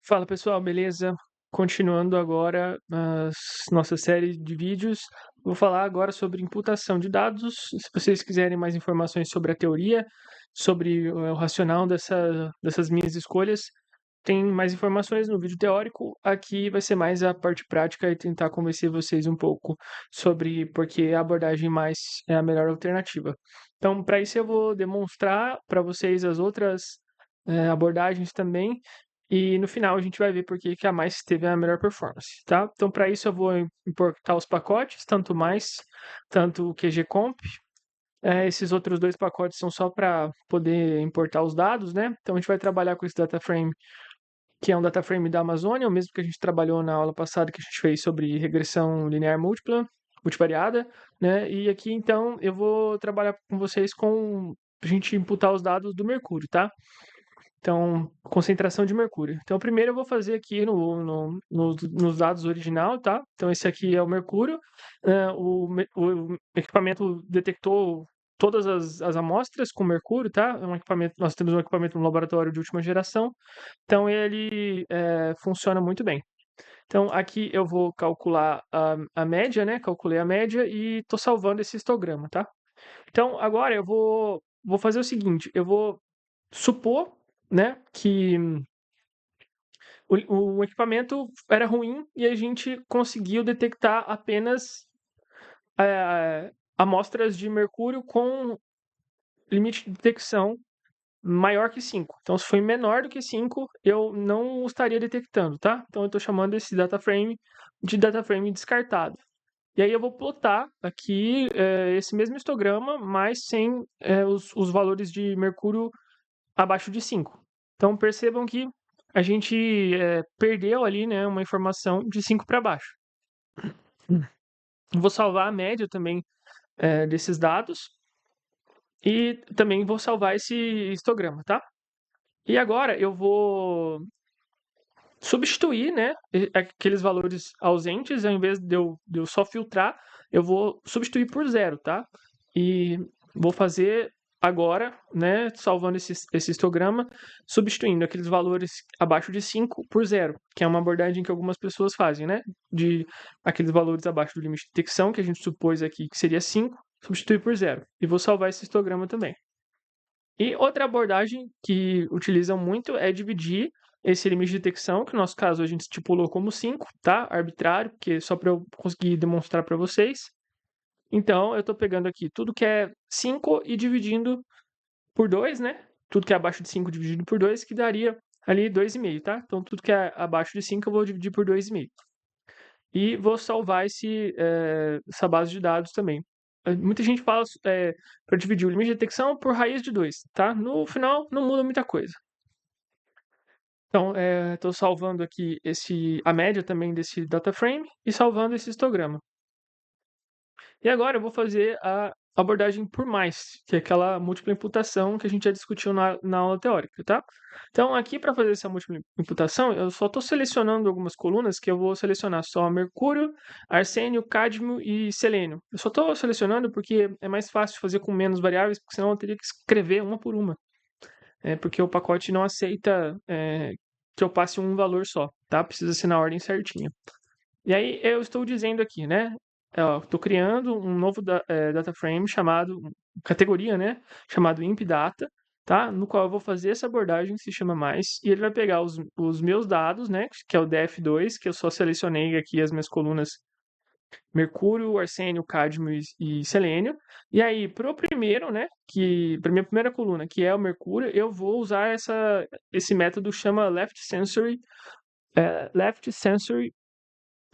Fala pessoal, beleza? Continuando agora a nossa série de vídeos, vou falar agora sobre imputação de dados. Se vocês quiserem mais informações sobre a teoria, sobre o racional dessas minhas escolhas, tem mais informações no vídeo teórico. Aqui vai ser mais a parte prática e tentar convencer vocês um pouco sobre por que a abordagem mais é a melhor alternativa. Então, para isso eu vou demonstrar para vocês as outras abordagens também e no final a gente vai ver por que a mais teve a melhor performance, tá? Então, para isso eu vou importar os pacotes, tanto mais, tanto o QGComp. Esses outros dois pacotes são só para poder importar os dados, né? Então a gente vai trabalhar com esse data frame, que é um data frame da Amazônia, o mesmo que a gente trabalhou na aula passada que a gente fez sobre regressão linear múltipla, multivariada, né? E aqui então eu vou trabalhar com vocês com a gente imputar os dados do Mercúrio, tá? Então, concentração de mercúrio. Então, primeiro eu vou fazer aqui nos dados original, tá? Então, esse aqui é o mercúrio. O equipamento detectou todas as amostras com mercúrio, tá? É um equipamento, nós temos um equipamento no laboratório de última geração. Então, ele funciona muito bem. Então, aqui eu vou calcular a média, né? Calculei a média e estou salvando esse histograma, tá? Então, agora eu vou fazer o seguinte, eu vou supor, né, que o equipamento era ruim e a gente conseguiu detectar apenas amostras de mercúrio com limite de detecção maior que 5. Então, se foi menor do que 5, eu não estaria detectando, tá? Então, eu estou chamando esse data frame de data frame descartado. E aí eu vou plotar aqui esse mesmo histograma, mas sem os valores de mercúrio abaixo de 5. Então percebam que a gente perdeu ali, né, uma informação de 5 para baixo. Vou salvar a média também desses dados e também vou salvar esse histograma, tá? E agora eu vou substituir, né, aqueles valores ausentes, ao invés de eu só filtrar, eu vou substituir por zero, tá? E vou fazer agora, né, salvando esse histograma, substituindo aqueles valores abaixo de 5 por zero, que é uma abordagem que algumas pessoas fazem, né? De aqueles valores abaixo do limite de detecção, que a gente supôs aqui que seria 5, substituir por zero. E vou salvar esse histograma também. E outra abordagem que utilizam muito é dividir esse limite de detecção, que no nosso caso a gente estipulou como 5, tá? Arbitrário, porque só para eu conseguir demonstrar para vocês. Então, eu estou pegando aqui tudo que é 5 e dividindo por 2, né? Tudo que é abaixo de 5 dividido por 2, que daria ali 2,5, tá? Então, tudo que é abaixo de 5 eu vou dividir por 2,5. E vou salvar essa base de dados também. Muita gente fala para dividir o limite de detecção por raiz de 2, tá? No final, não muda muita coisa. Então, estou salvando aqui a média também desse data frame e salvando esse histograma. E agora eu vou fazer a abordagem por mais, que é aquela múltipla imputação que a gente já discutiu na aula teórica, tá? Então, aqui para fazer essa múltipla imputação, eu só estou selecionando algumas colunas que eu vou selecionar só mercúrio, arsênio, cádmio e selênio. Eu só estou selecionando porque é mais fácil fazer com menos variáveis, porque senão eu teria que escrever uma por uma. Porque o pacote não aceita que eu passe um valor só, tá? Precisa ser na ordem certinha. E aí eu estou dizendo aqui, né? Estou criando um novo data frame chamado, categoria, né? Chamado impdata, tá? No qual eu vou fazer essa abordagem que se chama mais, e ele vai pegar os meus dados, né? Que é o DF2, que eu só selecionei aqui as minhas colunas mercúrio, arsênio, cádmio e selênio. E aí, para o primeiro, né, para minha primeira coluna, que é o mercúrio, eu vou usar esse método que chama left sensory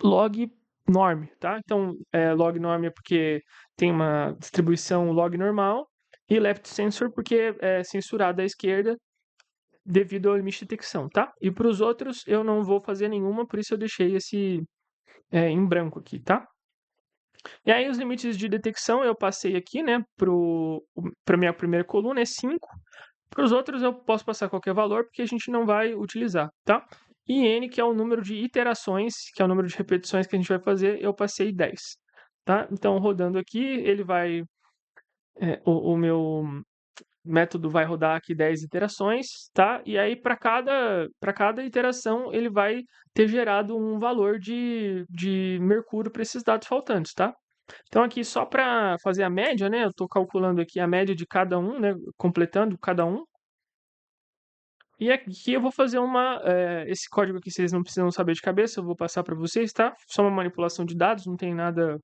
log norm, tá? Então, log norm é porque tem uma distribuição log normal e left sensor porque é censurado à esquerda devido ao limite de detecção, tá? E para os outros eu não vou fazer nenhuma, por isso eu deixei esse em branco aqui, tá? E aí os limites de detecção eu passei aqui, né, para minha primeira coluna é 5. Para os outros eu posso passar qualquer valor porque a gente não vai utilizar, tá? E n, que é o número de iterações, que é o número de repetições que a gente vai fazer, eu passei 10, tá? Então rodando aqui, ele vai o meu método vai rodar aqui 10 iterações, tá? E aí, para cada iteração, ele vai ter gerado um valor de mercúrio para esses dados faltantes, tá? Então, aqui, só para fazer a média, né? Eu estou calculando aqui a média de cada um, né? Completando cada um. E aqui eu vou fazer esse código aqui vocês não precisam saber de cabeça, eu vou passar para vocês, tá? Só uma manipulação de dados, não tem nada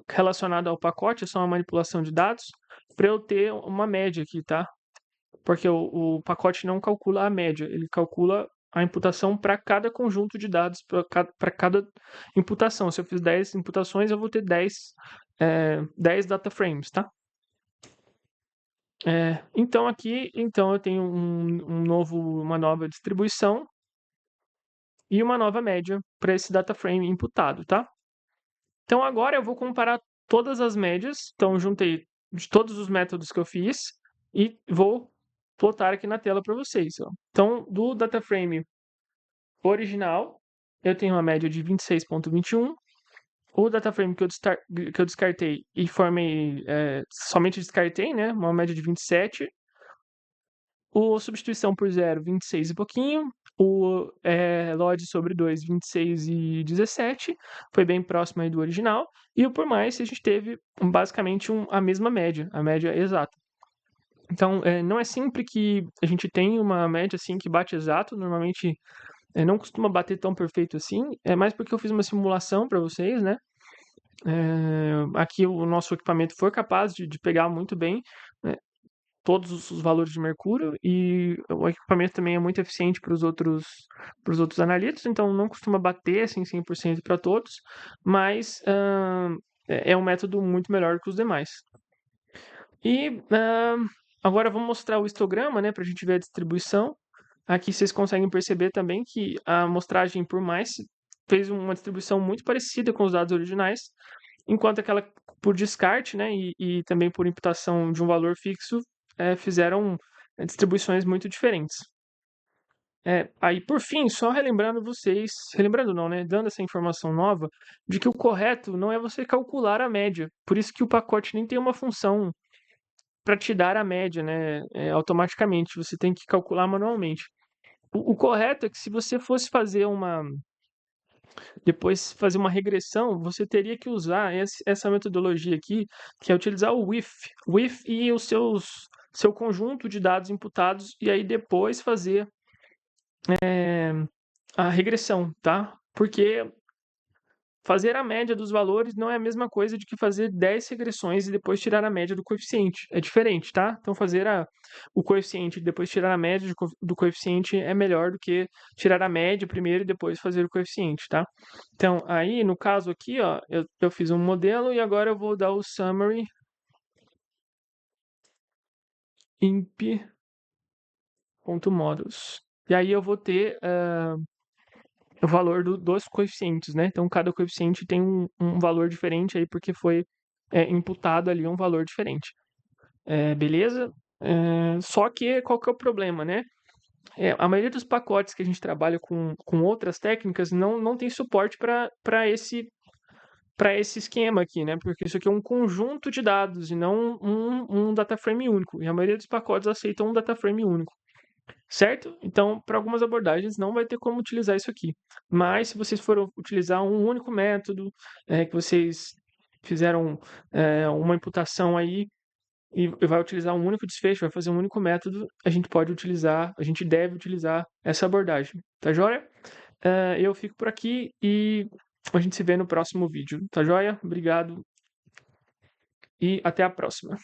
relacionado ao pacote, é só uma manipulação de dados para eu ter uma média aqui, tá? Porque o pacote não calcula a média, ele calcula a imputação para cada conjunto de dados, para cada imputação. Se eu fiz 10 imputações, eu vou ter 10 data frames, tá? Então aqui, eu tenho uma nova distribuição e uma nova média para esse data frame imputado, tá? Então agora eu vou comparar todas as médias, então juntei de todos os métodos que eu fiz e vou plotar aqui na tela para vocês, ó. Então, do data frame original, eu tenho uma média de 26,21. O data frame que eu descartei e somente descartei, né, uma média de 27. O substituição por 0, 26 e pouquinho. O LOD sobre 2, 26 e 17. Foi bem próximo aí do original. E o por mais, a gente teve basicamente a mesma média, a média exata. Então, não é sempre que a gente tem uma média assim que bate exato. Normalmente, não costuma bater tão perfeito assim. É mais porque eu fiz uma simulação para vocês, né? Aqui o nosso equipamento foi capaz de pegar muito bem, né, todos os valores de mercúrio, e o equipamento também é muito eficiente para os outros analitos, então não costuma bater assim 100% para todos, mas é um método muito melhor que os demais. E agora vamos mostrar o histograma, né, para a gente ver a distribuição. Aqui vocês conseguem perceber também que a amostragem por mais fez uma distribuição muito parecida com os dados originais, enquanto aquela por descarte, né, e também por imputação de um valor fixo, fizeram distribuições muito diferentes. Aí, por fim, só relembrando vocês, relembrando não, né, dando essa informação nova, de que o correto não é você calcular a média. Por isso que o pacote nem tem uma função para te dar a média, né, automaticamente. Você tem que calcular manualmente. O correto é que se você fosse depois fazer uma regressão, você teria que usar essa metodologia aqui, que é utilizar o WIF e o seu conjunto de dados imputados, e aí depois fazer a regressão, tá? Porque fazer a média dos valores não é a mesma coisa de que fazer 10 regressões e depois tirar a média do coeficiente. É diferente, tá? Então fazer o coeficiente e depois tirar a média do coeficiente é melhor do que tirar a média primeiro e depois fazer o coeficiente, tá? Então aí, no caso aqui, ó, eu fiz um modelo e agora eu vou dar o summary imp.models. E aí eu vou ter o valor dos coeficientes, né? Então, cada coeficiente tem um valor diferente aí, porque foi imputado ali um valor diferente. Beleza? Só que qual que é o problema, né? A maioria dos pacotes que a gente trabalha com outras técnicas não tem suporte para esse esquema aqui, né? Porque isso aqui é um conjunto de dados e não um data frame único. E a maioria dos pacotes aceitam um data frame único. Certo? Então, para algumas abordagens, não vai ter como utilizar isso aqui. Mas, se vocês forem utilizar um único método, que vocês fizeram uma imputação aí e vai utilizar um único desfecho, vai fazer um único método, a gente deve utilizar essa abordagem. Tá joia? Eu fico por aqui e a gente se vê no próximo vídeo. Tá joia? Obrigado e até a próxima.